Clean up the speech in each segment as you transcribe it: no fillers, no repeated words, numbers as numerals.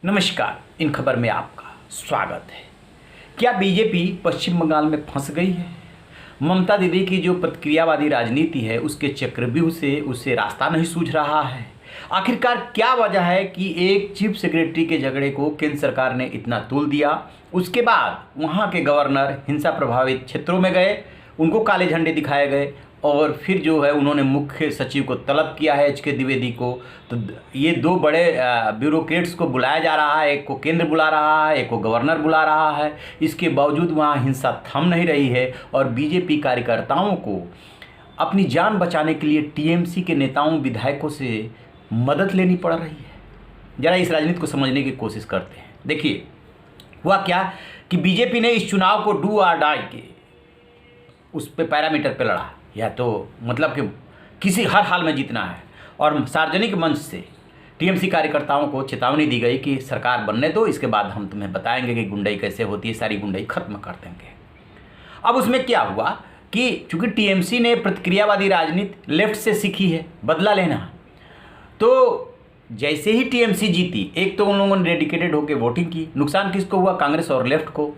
नमस्कार, इन खबर में आपका स्वागत है। क्या बीजेपी पश्चिम बंगाल में फंस गई है? ममता दीदी की जो प्रतिक्रियावादी राजनीति है उसके चक्रव्यूह से उसे रास्ता नहीं सूझ रहा है। आखिरकार क्या वजह है कि एक चीफ सेक्रेटरी के झगड़े को केंद्र सरकार ने इतना तूल दिया, उसके बाद वहाँ के गवर्नर हिंसा प्रभावित क्षेत्रों में गए, उनको काले झंडे दिखाए गए और फिर जो है उन्होंने मुख्य सचिव को तलब किया है एच के द्विवेदी को। तो ये दो बड़े ब्यूरोक्रेट्स को बुलाया जा रहा है, एक को केंद्र बुला रहा है, एक को गवर्नर बुला रहा है। इसके बावजूद वहाँ हिंसा थम नहीं रही है और बीजेपी कार्यकर्ताओं को अपनी जान बचाने के लिए टीएमसी के नेताओं विधायकों से मदद लेनी पड़ रही है। ज़रा इस राजनीति को समझने की कोशिश करते हैं। देखिए हुआ क्या कि बीजेपी ने इस चुनाव को डू और डाई के उस पे पैरामीटर पे लड़ा, या तो मतलब कि किसी हर हाल में जीतना है। और सार्वजनिक मंच से टीएमसी कार्यकर्ताओं को चेतावनी दी गई कि सरकार बनने दो, इसके बाद हम तुम्हें बताएंगे कि गुंडाई कैसे होती है, सारी गुंडाई खत्म कर देंगे। अब उसमें क्या हुआ कि चूंकि टीएमसी ने प्रतिक्रियावादी राजनीति लेफ्ट से सीखी है, बदला लेना, तो जैसे ही टीएमसी जीती, एक तो उन लोगों ने डेडिकेटेड होकर वोटिंग की, नुकसान किसको हुआ? कांग्रेस और लेफ्ट को।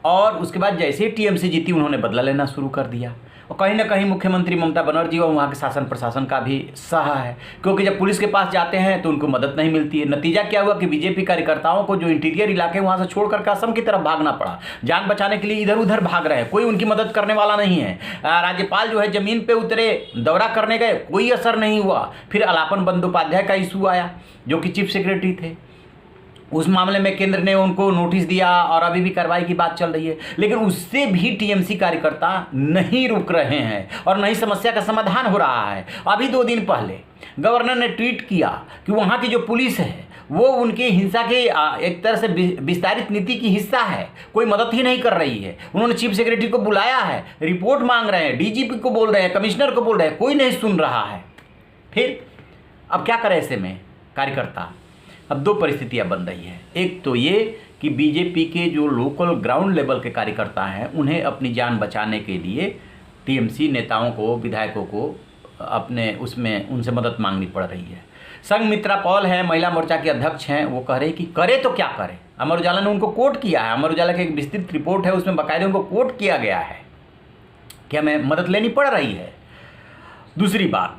और उसके बाद जैसे ही टीएमसी जीती उन्होंने बदला लेना शुरू कर दिया। और कहीं ना कहीं मुख्यमंत्री ममता बनर्जी और वहाँ के शासन प्रशासन का भी सहा है, क्योंकि जब पुलिस के पास जाते हैं तो उनको मदद नहीं मिलती है। नतीजा क्या हुआ कि बीजेपी कार्यकर्ताओं को जो इंटीरियर इलाके वहाँ से छोड़कर के असम की तरफ भागना पड़ा। जान बचाने के लिए इधर उधर भाग रहे हैं, कोई उनकी मदद करने वाला नहीं है। राज्यपाल जो है जमीन पर उतरे, दौरा करने गए, कोई असर नहीं हुआ। फिर अलापन बंदोपाध्याय का इशू आया जो कि चीफ सेक्रेटरी थे, उस मामले में केंद्र ने उनको नोटिस दिया और अभी भी कार्रवाई की बात चल रही है। लेकिन उससे भी टीएमसी कार्यकर्ता नहीं रुक रहे हैं और नहीं समस्या का समाधान हो रहा है। अभी 2 दिन पहले गवर्नर ने ट्वीट किया कि वहाँ की जो पुलिस है वो उनकी हिंसा के एक तरह से विस्तारित नीति की हिस्सा है, कोई मदद ही नहीं कर रही है। उन्होंने चीफ सेक्रेटरी को बुलाया है, रिपोर्ट मांग रहे हैं, डीजीपी को बोल रहे हैं, कमिश्नर को बोल रहे हैं, कोई नहीं सुन रहा है। फिर अब क्या करें ऐसे में कार्यकर्ता? अब 2 परिस्थितियां बन रही है। एक तो ये कि बीजेपी के जो लोकल ग्राउंड लेवल के कार्यकर्ता हैं उन्हें अपनी जान बचाने के लिए टीएमसी नेताओं को, विधायकों को अपने उसमें उनसे मदद मांगनी पड़ रही है। संघमित्रा पॉल है, महिला मोर्चा के अध्यक्ष हैं, वो कह रहे कि करे तो क्या करे। अमर उजाला ने उनको कोट किया है, अमर उजाला की एक विस्तृत रिपोर्ट है, उसमें बाकायदे उनको कोट किया गया है कि हमें मदद लेनी पड़ रही है। दूसरी बात,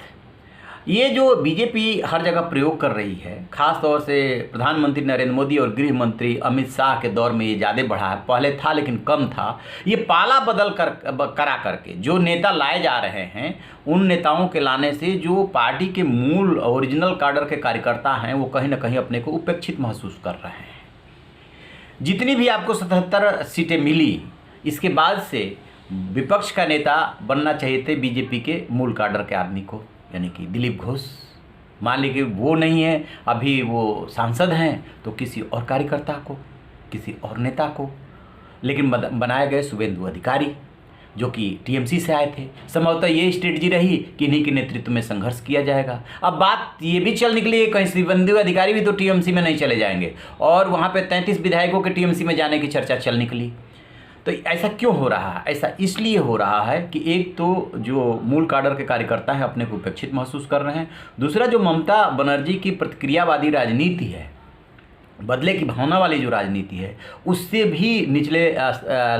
ये जो बीजेपी हर जगह प्रयोग कर रही है, खास तौर से प्रधानमंत्री नरेंद्र मोदी और गृह मंत्री अमित शाह के दौर में ये ज़्यादा बढ़ा है, पहले था लेकिन कम था। ये पाला बदल करा करके जो नेता लाए जा रहे हैं, उन नेताओं के लाने से जो पार्टी के मूल ओरिजिनल काडर के कार्यकर्ता हैं वो कहीं ना कहीं अपने को उपेक्षित महसूस कर रहे हैं। जितनी भी आपको 77 सीटें मिली, इसके बाद से विपक्ष का नेता बनना चाहिए थे बीजेपी के मूल काडर के आदमी को, यानी कि दिलीप घोष। मान लीजिए वो नहीं है, अभी वो सांसद हैं, तो किसी और कार्यकर्ता को, किसी और नेता को। लेकिन बनाए गए शुभेंदु अधिकारी जो कि टीएमसी से आए थे। संभवतः ये स्ट्रेटजी रही कि इन्हीं के नेतृत्व में संघर्ष किया जाएगा। अब बात ये भी चल निकली है कहीं शुभेंदु अधिकारी भी तो टीएमसी में नहीं चले जाएंगे, और वहाँ पे 33 विधायकों के टीएमसी में जाने की चर्चा चल निकली। तो ऐसा क्यों हो रहा है? ऐसा इसलिए हो रहा है कि एक तो जो मूल काडर के कार्यकर्ता हैं अपने को उपेक्षित महसूस कर रहे हैं, दूसरा जो ममता बनर्जी की प्रतिक्रियावादी राजनीति है, बदले की भावना वाली जो राजनीति है, उससे भी निचले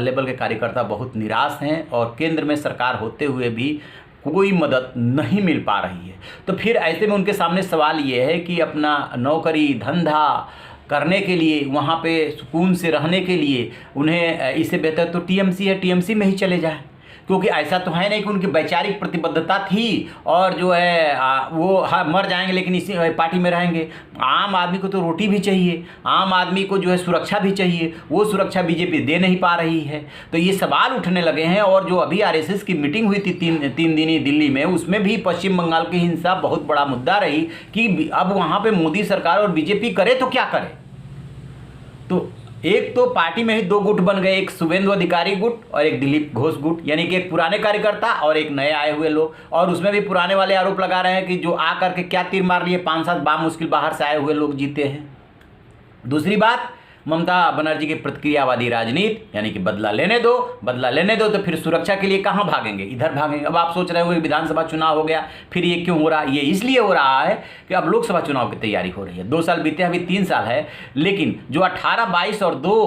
लेवल के कार्यकर्ता बहुत निराश हैं और केंद्र में सरकार होते हुए भी कोई मदद नहीं मिल पा रही है। तो फिर ऐसे में उनके सामने सवाल ये है कि अपना नौकरी धंधा करने के लिए, वहाँ पे सुकून से रहने के लिए उन्हें इससे बेहतर तो टीएमसी है, टीएमसी में ही चले जाएं। क्योंकि ऐसा तो है नहीं कि उनकी वैचारिक प्रतिबद्धता थी और जो है वो मर जाएंगे लेकिन इसी पार्टी में रहेंगे। आम आदमी को तो रोटी भी चाहिए, आम आदमी को जो है सुरक्षा भी चाहिए, वो सुरक्षा बीजेपी दे नहीं पा रही है। तो ये सवाल उठने लगे हैं। और जो अभी आरएसएस की मीटिंग हुई थी तीन दिनी दिल्ली में, उसमें भी पश्चिम बंगाल की हिंसा बहुत बड़ा मुद्दा रही कि अब वहाँ पर मोदी सरकार और बीजेपी करे तो क्या करे। तो एक तो पार्टी में ही 2 गुट बन गए, एक शुभेंदु अधिकारी गुट और एक दिलीप घोष गुट, यानी कि एक पुराने कार्यकर्ता और एक नए आए हुए लोग। और उसमें भी पुराने वाले आरोप लगा रहे हैं कि जो आ करके क्या तीर मार लिए, 5-7 बामुश्किल बाहर से आए हुए लोग जीते हैं। दूसरी बात, ममता बनर्जी की प्रतिक्रियावादी राजनीति, यानी कि बदला लेने दो तो फिर सुरक्षा के लिए कहाँ भागेंगे, इधर भागेंगे। अब आप सोच रहे हो कि विधानसभा चुनाव हो गया, फिर ये क्यों हो रहा है? ये इसलिए हो रहा है कि अब लोकसभा चुनाव की तैयारी हो रही है। 2 साल बीते, अभी 3 साल है, लेकिन जो 18, 22 और 2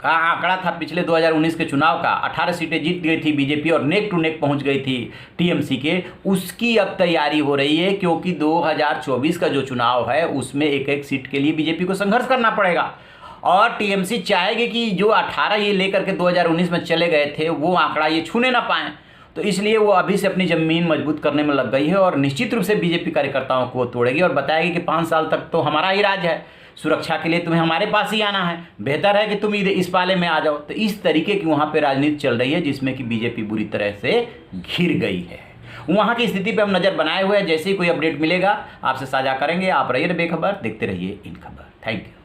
का आंकड़ा था पिछले 2019 के चुनाव का, 18 सीटें जीत गई थी बीजेपी और नेक टू नेक पहुंच गई थी टीएमसी के, उसकी अब तैयारी हो रही है, क्योंकि 2024 का जो चुनाव है उसमें एक एक सीट के लिए बीजेपी को संघर्ष करना पड़ेगा। और टीएमसी चाहेगी कि जो 18 ये लेकर के 2019 में चले गए थे वो आंकड़ा ये छूने ना पाएं, तो इसलिए वो अभी से अपनी जमीन मजबूत करने में लग गई है और निश्चित रूप से बीजेपी कार्यकर्ताओं को तोड़ेगी और बताएगी कि 5 साल तक तो हमारा ही राज है, सुरक्षा के लिए तुम्हें हमारे पास ही आना है, बेहतर है कि तुम इस पाले में आ जाओ। तो इस तरीके की वहाँ पे राजनीति चल रही है जिसमें कि बीजेपी बुरी तरह से घिर गई है। वहाँ की स्थिति पे हम नज़र बनाए हुए हैं, जैसे ही कोई अपडेट मिलेगा आपसे साझा करेंगे। आप रहिए बेखबर, देखते रहिए इन खबर। Thank you.